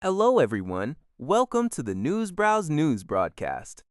Hello, everyone. Welcome to the Newsbrowse News broadcast.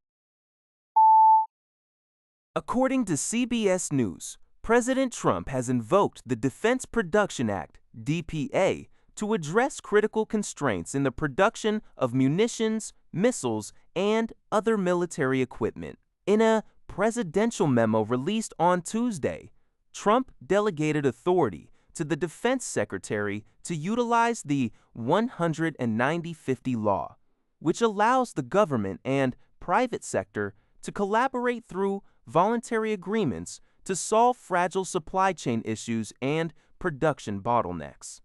According to CBS News, President Trump has invoked the Defense Production Act, DPA, to address critical constraints in the production of munitions, missiles, and other military equipment. In a presidential memo released on Tuesday, Trump delegated authority to the Defense Secretary to utilize the 190-50 law, which allows the government and private sector to collaborate through voluntary agreements to solve fragile supply chain issues and production bottlenecks.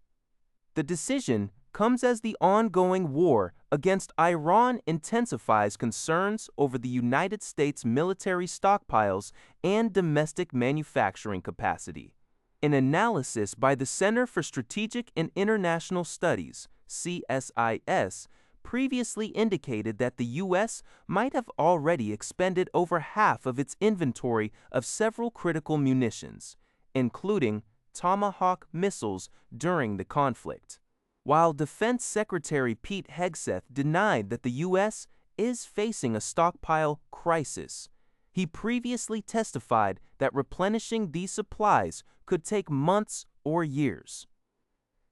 The decision comes as the ongoing war against Iran intensifies concerns over the United States military stockpiles and domestic manufacturing capacity. An analysis by the Center for Strategic and International Studies, CSIS, previously indicated that the U.S. might have already expended over half of its inventory of several critical munitions, including Tomahawk missiles, during the conflict. While Defense Secretary Pete Hegseth denied that the U.S. is facing a stockpile crisis, he previously testified that replenishing these supplies could take months or years.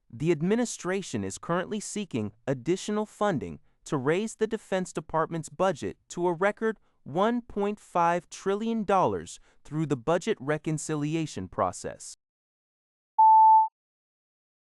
The administration is currently seeking additional funding to raise the Defense Department's budget to a record $1.5 trillion through the budget reconciliation process.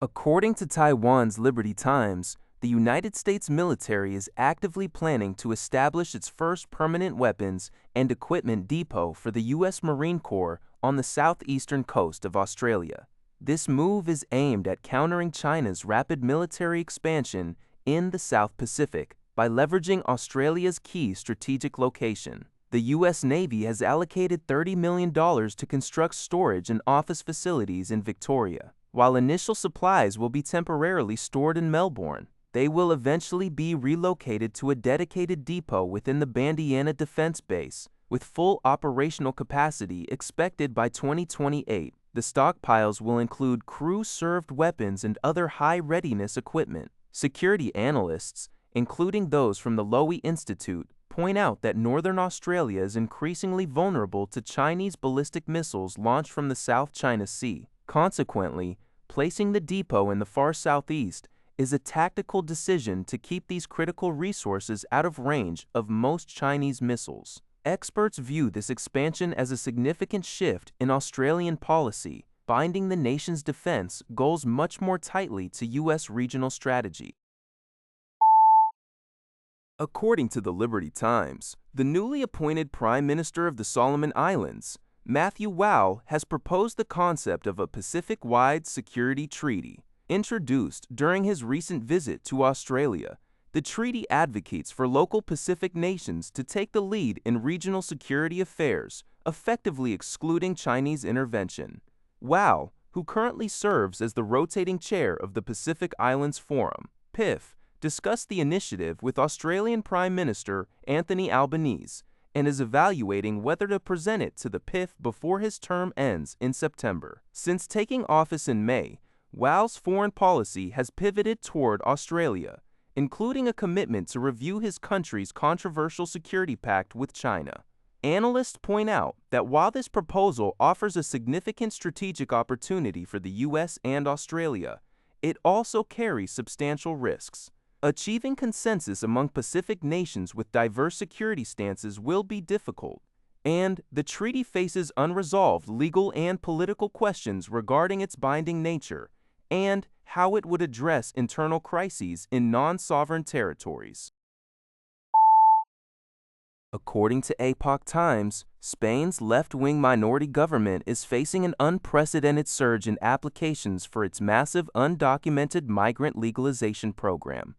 According to Taiwan's Liberty Times, the United States military is actively planning to establish its first permanent weapons and equipment depot for the U.S. Marine Corps on the southeastern coast of Australia. This move is aimed at countering China's rapid military expansion in the South Pacific by leveraging Australia's key strategic location. The U.S. Navy has allocated $30 million to construct storage and office facilities in Victoria. While initial supplies will be temporarily stored in Melbourne, they will eventually be relocated to a dedicated depot within the Bandiana Defense Base, with full operational capacity expected by 2028. The stockpiles will include crew-served weapons and other high-readiness equipment. Security analysts, including those from the Lowy Institute, point out that Northern Australia is increasingly vulnerable to Chinese ballistic missiles launched from the South China Sea. Consequently, placing the depot in the far southeast is a tactical decision to keep these critical resources out of range of most Chinese missiles. Experts view this expansion as a significant shift in Australian policy, binding the nation's defense goals much more tightly to U.S. regional strategy. According to the Liberty Times, the newly appointed Prime Minister of the Solomon Islands, Matthew Huang, has proposed the concept of a Pacific-wide security treaty. Introduced during his recent visit to Australia, the treaty advocates for local Pacific nations to take the lead in regional security affairs, effectively excluding Chinese intervention. Huang, who currently serves as the rotating chair of the Pacific Islands Forum, PIF, discussed the initiative with Australian Prime Minister Anthony Albanese and is evaluating whether to present it to the PIF before his term ends in September. Since taking office in May, Huang's foreign policy has pivoted toward Australia, including a commitment to review his country's controversial security pact with China. Analysts point out that while this proposal offers a significant strategic opportunity for the U.S. and Australia, it also carries substantial risks. Achieving consensus among Pacific nations with diverse security stances will be difficult, and the treaty faces unresolved legal and political questions regarding its binding nature and how it would address internal crises in non-sovereign territories. According to Epoch Times, Spain's left-wing minority government is facing an unprecedented surge in applications for its massive undocumented migrant legalization program.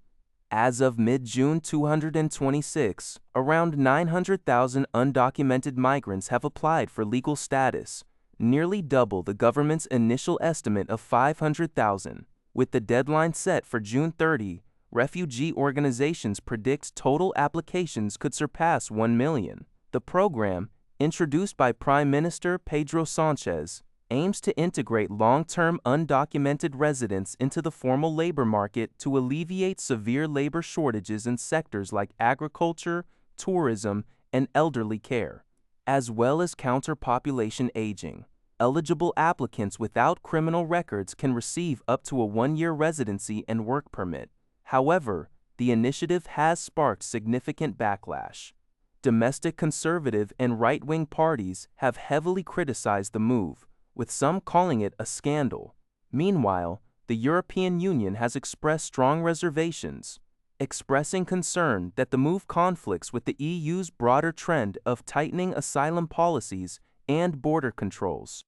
As of mid-June 2026, around 900,000 undocumented migrants have applied for legal status, nearly double the government's initial estimate of 500,000. With the deadline set for June 30, refugee organizations predict total applications could surpass 1 million. The program, introduced by Prime Minister Pedro Sanchez aims to integrate long-term undocumented residents into the formal labor market to alleviate severe labor shortages in sectors like agriculture, tourism, and elderly care, as well as counter population aging. Eligible applicants without criminal records can receive up to a one-year residency and work permit. However, the initiative has sparked significant backlash. Domestic conservative and right-wing parties have heavily criticized the move, with some calling it a scandal. Meanwhile, the European Union has expressed strong reservations, expressing concern that the move conflicts with the EU's broader trend of tightening asylum policies and border controls.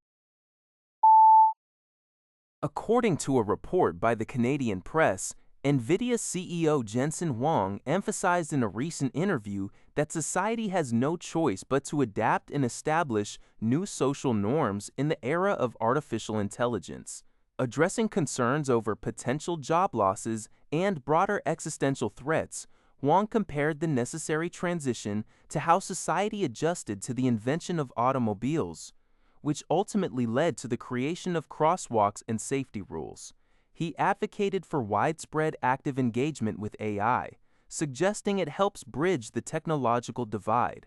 According to a report by the Canadian press, Nvidia CEO Jensen Huang emphasized in a recent interview that society has no choice but to adapt and establish new social norms in the era of artificial intelligence. Addressing concerns over potential job losses and broader existential threats, Huang compared the necessary transition to how society adjusted to the invention of automobiles, which ultimately led to the creation of crosswalks and safety rules. He advocated for widespread active engagement with AI, suggesting it helps bridge the technological divide.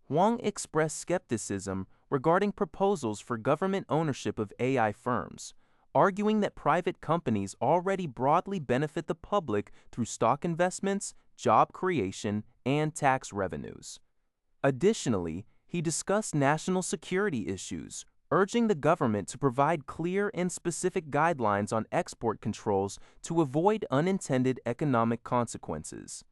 Huang expressed skepticism regarding proposals for government ownership of AI firms, arguing that private companies already broadly benefit the public through stock investments, job creation, and tax revenues. Additionally, he discussed national security issues, urging the government to provide clear and specific guidelines on export controls to avoid unintended economic consequences.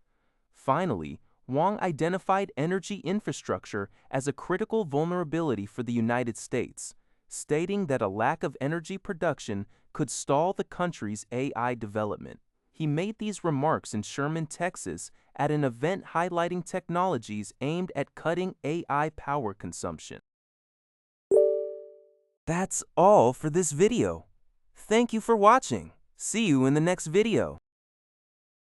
Finally, Huang identified energy infrastructure as a critical vulnerability for the United States, stating that a lack of energy production could stall the country's AI development. He made these remarks in Sherman, Texas, at an event highlighting technologies aimed at cutting AI power consumption. That's all for this video. Thank you for watching. See you in the next video.